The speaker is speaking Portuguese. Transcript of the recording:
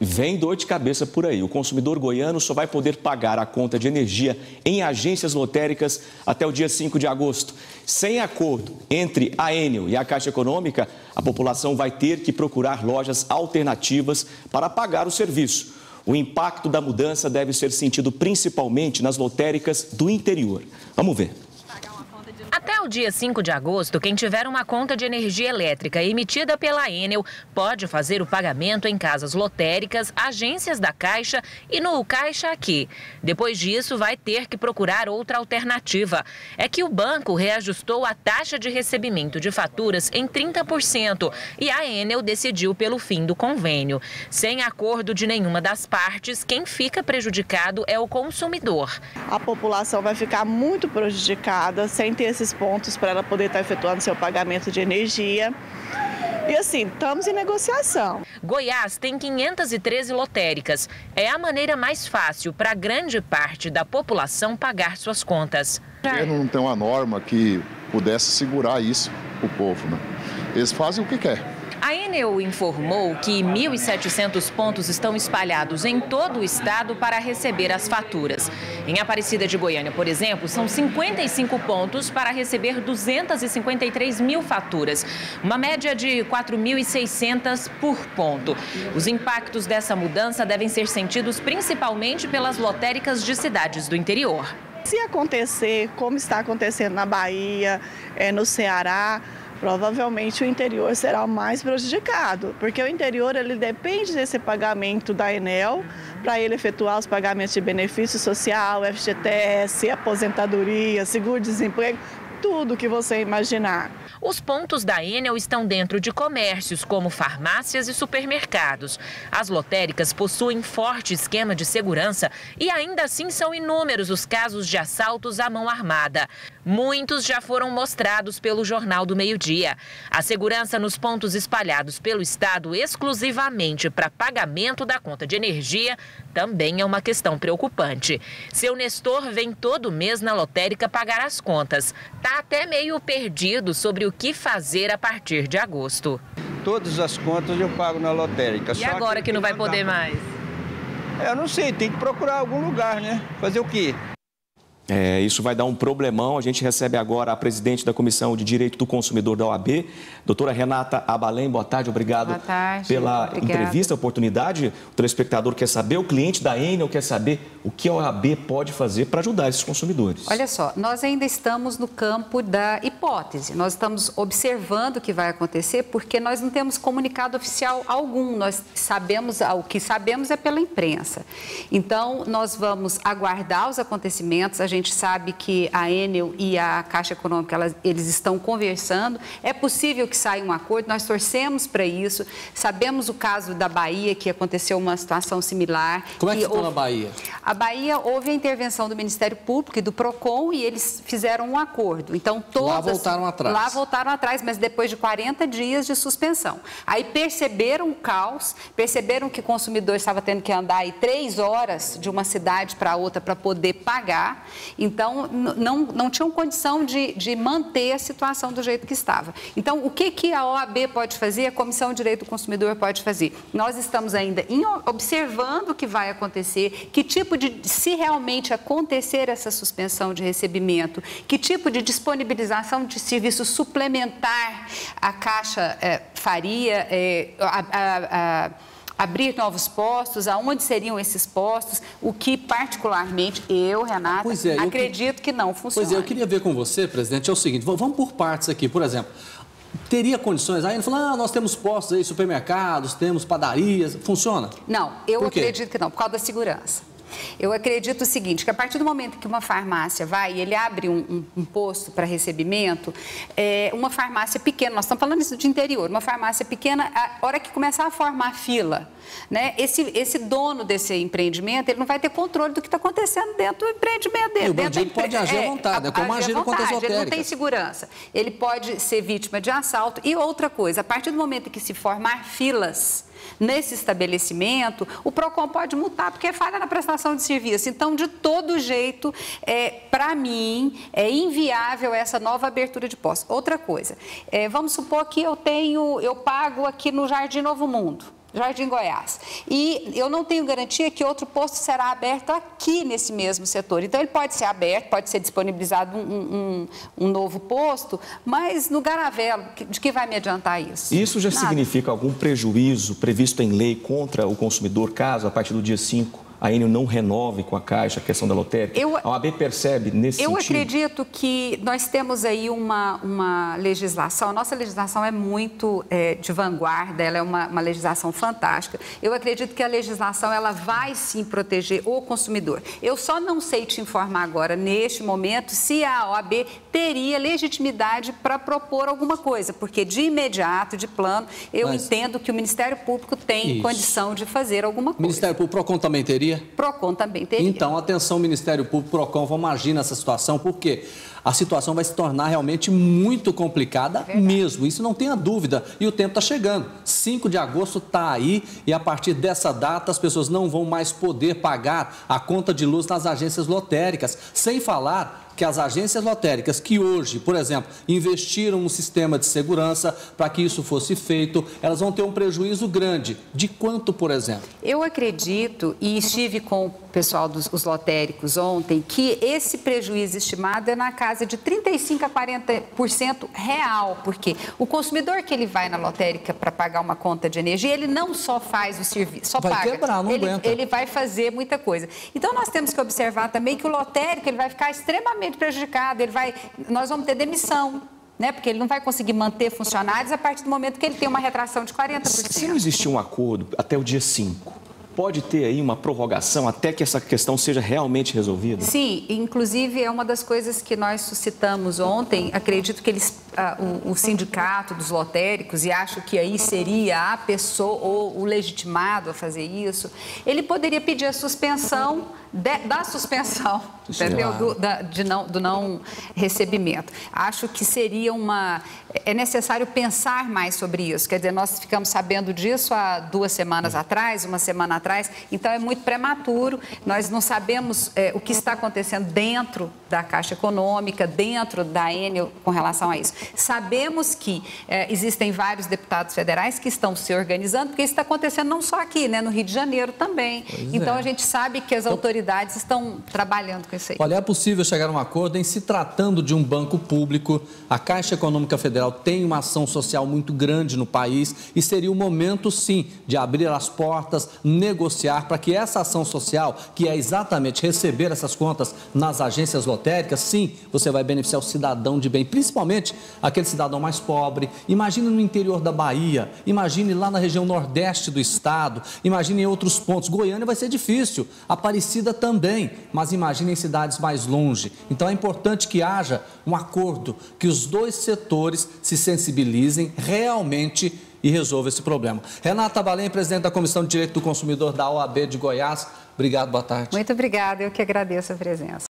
Vem dor de cabeça por aí. O consumidor goiano só vai poder pagar a conta de energia em agências lotéricas até o dia 5 de agosto. Sem acordo entre a Enel e a Caixa Econômica, a população vai ter que procurar lojas alternativas para pagar o serviço. O impacto da mudança deve ser sentido principalmente nas lotéricas do interior. Vamos ver. Até o dia 5 de agosto, quem tiver uma conta de energia elétrica emitida pela Enel pode fazer o pagamento em casas lotéricas, agências da Caixa e no Caixa Aqui. Depois disso, vai ter que procurar outra alternativa. É que o banco reajustou a taxa de recebimento de faturas em 30% e a Enel decidiu pelo fim do convênio. Sem acordo de nenhuma das partes, quem fica prejudicado é o consumidor. A população vai ficar muito prejudicada sem ter esses pontos para ela poder estar efetuando seu pagamento de energia. E assim, estamos em negociação. Goiás tem 513 lotéricas. É a maneira mais fácil para grande parte da população pagar suas contas. Não tem uma norma que pudesse segurar isso para o povo, né? Eles fazem o que quer. A Enel informou que 1.700 pontos estão espalhados em todo o estado para receber as faturas. Em Aparecida de Goiânia, por exemplo, são 55 pontos para receber 253 mil faturas, uma média de 4.600 por ponto. Os impactos dessa mudança devem ser sentidos principalmente pelas lotéricas de cidades do interior. Se acontecer, como está acontecendo na Bahia, no Ceará, provavelmente o interior será o mais prejudicado, porque o interior ele depende desse pagamento da Enel para ele efetuar os pagamentos de benefício social, FGTS, aposentadoria, seguro-desemprego, tudo que você imaginar. Os pontos da Enel estão dentro de comércios como farmácias e supermercados. As lotéricas possuem forte esquema de segurança e ainda assim são inúmeros os casos de assaltos à mão armada. Muitos já foram mostrados pelo Jornal do Meio-Dia. A segurança nos pontos espalhados pelo estado exclusivamente para pagamento da conta de energia também é uma questão preocupante. Seu Nestor vem todo mês na lotérica pagar as contas. Tá até meio perdido sobre o que fazer a partir de agosto. Todas as contas eu pago na lotérica. E agora que não vai poder mais? Eu não sei, tem que procurar algum lugar, né? Fazer o quê? Isso vai dar um problemão. A gente recebe agora a presidente da Comissão de Direito do Consumidor da OAB, doutora Renata Abalém. Boa tarde, obrigado Boa tarde, pela entrevista, oportunidade. O telespectador quer saber, o cliente da Enel quer saber o que a OAB pode fazer para ajudar esses consumidores. Olha só, nós ainda estamos no campo da hipótese. Nós estamos observando o que vai acontecer porque nós não temos comunicado oficial algum. Nós sabemos, o que sabemos é pela imprensa. Então, nós vamos aguardar os acontecimentos. A gente sabe que a Enel e a Caixa Econômica, eles estão conversando. É possível que saia um acordo, nós torcemos para isso. Sabemos o caso da Bahia, que aconteceu uma situação similar. Como é que ficou na Bahia? A Bahia, houve a intervenção do Ministério Público e do PROCON e eles fizeram um acordo. Então, Lá voltaram atrás. Lá voltaram atrás, mas depois de 40 dias de suspensão. Aí perceberam o caos, perceberam que o consumidor estava tendo que andar aí 3 horas de uma cidade para outra para poder pagar. Então, não tinham condição de manter a situação do jeito que estava. Então, o que a OAB pode fazer, a Comissão de Direito do Consumidor pode fazer? Nós estamos ainda observando o que vai acontecer, que tipo de, se realmente acontecer essa suspensão de recebimento, que tipo de disponibilização de serviço suplementar a Caixa faria, abrir novos postos, aonde seriam esses postos, o que particularmente eu, Renata, acredito que não funciona. Pois é, eu queria ver com você, presidente, é o seguinte, vamos por partes aqui, por exemplo, teria condições, aí ele falou, nós temos postos aí, supermercados, temos padarias, funciona? Não, eu acredito que não, por causa da segurança. Eu acredito o seguinte, que a partir do momento que uma farmácia vai e ele abre um posto para recebimento, uma farmácia pequena, nós estamos falando isso de interior, uma farmácia pequena, a hora que começar a formar fila, né, esse dono desse empreendimento, ele não vai ter controle do que está acontecendo dentro do empreendimento dele. E o bandido pode agir à vontade, como agiram contra as lotéricas. Ele não tem segurança, ele pode ser vítima de assalto. E outra coisa, a partir do momento que se formar filas nesse estabelecimento, o PROCON pode multar, porque é falha na prestação de serviço. Então, de todo jeito, para mim, é inviável essa nova abertura de postos. Outra coisa, vamos supor que eu pago aqui no Jardim Novo Mundo. Jardim Goiás. E eu não tenho garantia que outro posto será aberto aqui nesse mesmo setor. Então, ele pode ser aberto, pode ser disponibilizado um novo posto, mas no Garavelo, de que vai me adiantar isso? Isso já Nada. significa algum prejuízo previsto em lei contra o consumidor, caso, a partir do dia 5, a Enel não renove com a Caixa a questão da lotérica? A OAB percebe nesse sentido? Eu acredito que nós temos aí uma legislação, a nossa legislação é muito de vanguarda, ela é uma legislação fantástica. Eu acredito que a legislação ela vai sim proteger o consumidor. Eu só não sei te informar agora, neste momento, se a OAB teria legitimidade para propor alguma coisa, porque de imediato, de plano, eu entendo que o Ministério Público tem condição de fazer alguma coisa. O Ministério Público, o PROCON também teria? PROCON também teria. Então, atenção, Ministério Público, PROCON, vamos agir nessa situação, porque a situação vai se tornar realmente muito complicada mesmo, isso não tenha dúvida. E o tempo está chegando, 5 de agosto está aí e a partir dessa data as pessoas não vão mais poder pagar a conta de luz nas agências lotéricas, sem falar que as agências lotéricas que hoje, por exemplo, investiram no sistema de segurança para que isso fosse feito, elas vão ter um prejuízo grande. De quanto, por exemplo? Eu acredito, e estive com o pessoal dos lotéricos ontem, que esse prejuízo estimado é na casa de 35% a 40% real, porque o consumidor que ele vai na lotérica para pagar uma conta de energia, ele não só faz o serviço, só paga. Vai quebrar, não aguenta. Ele vai fazer muita coisa. Então, nós temos que observar também que o lotérico ele vai ficar extremamente prejudicado, nós vamos ter demissão, né? Porque ele não vai conseguir manter funcionários a partir do momento que ele tem uma retração de 40%. Se não existir um acordo até o dia 5, pode ter aí uma prorrogação até que essa questão seja realmente resolvida? Sim, inclusive é uma das coisas que nós suscitamos ontem, acredito que o sindicato dos lotéricos, e acho que aí seria a pessoa ou o legitimado a fazer isso, ele poderia pedir a suspensão da suspensão, entendeu? Do não recebimento. Acho que seria é necessário pensar mais sobre isso. Quer dizer, nós ficamos sabendo disso há 2 semanas atrás, uma semana atrás, então é muito prematuro. Nós não sabemos o que está acontecendo dentro da Caixa Econômica, dentro da Enel com relação a isso. Sabemos que existem vários deputados federais que estão se organizando, porque isso está acontecendo não só aqui, né? No Rio de Janeiro também. Então, a gente sabe que as autoridades estão trabalhando com isso aí. Olha, é possível chegar a um acordo em se tratando de um banco público. A Caixa Econômica Federal tem uma ação social muito grande no país e seria o momento, sim, de abrir as portas, negociar para que essa ação social, que é exatamente receber essas contas nas agências lotéricas, sim, você vai beneficiar o cidadão de bem, principalmente aquele cidadão mais pobre. Imagine no interior da Bahia, imagine lá na região nordeste do estado, imagine em outros pontos. Goiânia vai ser difícil, Aparecida também, mas imagine em cidades mais longe. Então é importante que haja um acordo, que os dois setores se sensibilizem realmente e resolvam esse problema. Renata Balém, presidente da Comissão de Direito do Consumidor da OAB de Goiás, obrigado, boa tarde. Muito obrigada, eu que agradeço a presença.